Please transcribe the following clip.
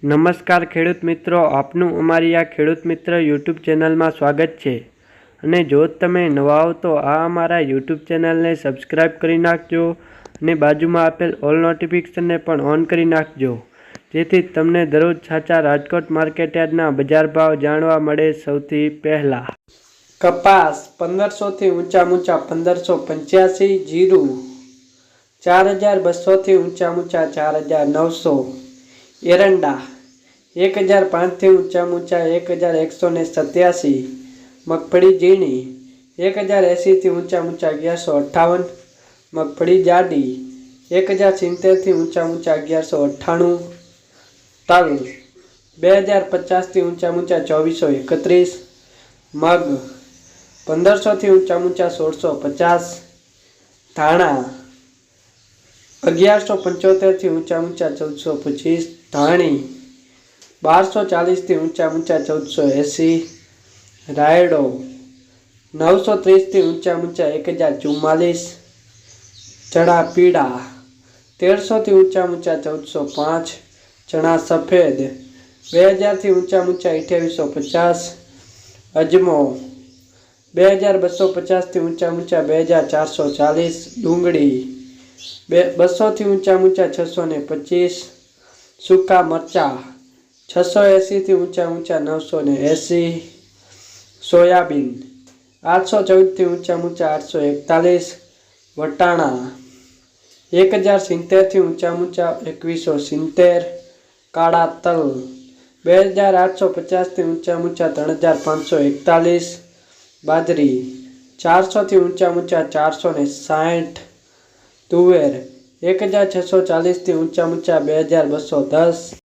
નમસ્કાર ખેડૂત મિત્રો, આપનું અમારી આ ખેડૂત મિત્ર યુટ્યુબ ચેનલમાં સ્વાગત છે. અને જો તમે નવા હો તો આ અમારા યુટ્યુબ ચેનલને સબસ્ક્રાઈબ કરી નાખજો અને બાજુમાં આપેલ ઓલ નોટિફિકેશનને પણ ઓન કરી નાખજો, જેથી તમને દરરોજ સાચા રાજકોટ માર્કેટયાર્ડના બજાર ભાવ જાણવા મળે સૌથી પહેલા. કપાસ 1500 થી ઊંચા 1585, જીરું 4200 થી ઊંચા 4900, એરંડા 1005 થી ઊંચા 1187, મગફળી ઝીણી 1080 થી ઊંચા 1158, મગફળી જાડી 1070 થી ઊંચા 1198, તલ 2050 થી ઊંચા 2431, મગ 1500 થી ઊંચા 1650, ધાણા 1175 થી ઊંચા 1425, ધાણી 1240 થી ઊંચા 1480, રાયડો 930 થી ઊંચા 1044, ચણા પીળા 1300 થી ઊંચા 1405, ચણા સફેદ 2000 થી ઊંચા 2850, અજમો 2250 થી ઊંચા 2440, ડુંગળી 200 થી ઊંચા 625, સૂકા મરચા 680 થી ઊંચા 980, સોયાબીન 814 થી ઊંચા 841, વટાણા 1070 થી ઊંચા 2170, કાળા તલ 2850 થી ઊંચા 3541, બાજરી 400 થી ઊંચા 460, તુવેર 1640 થી ઊંચા 2210,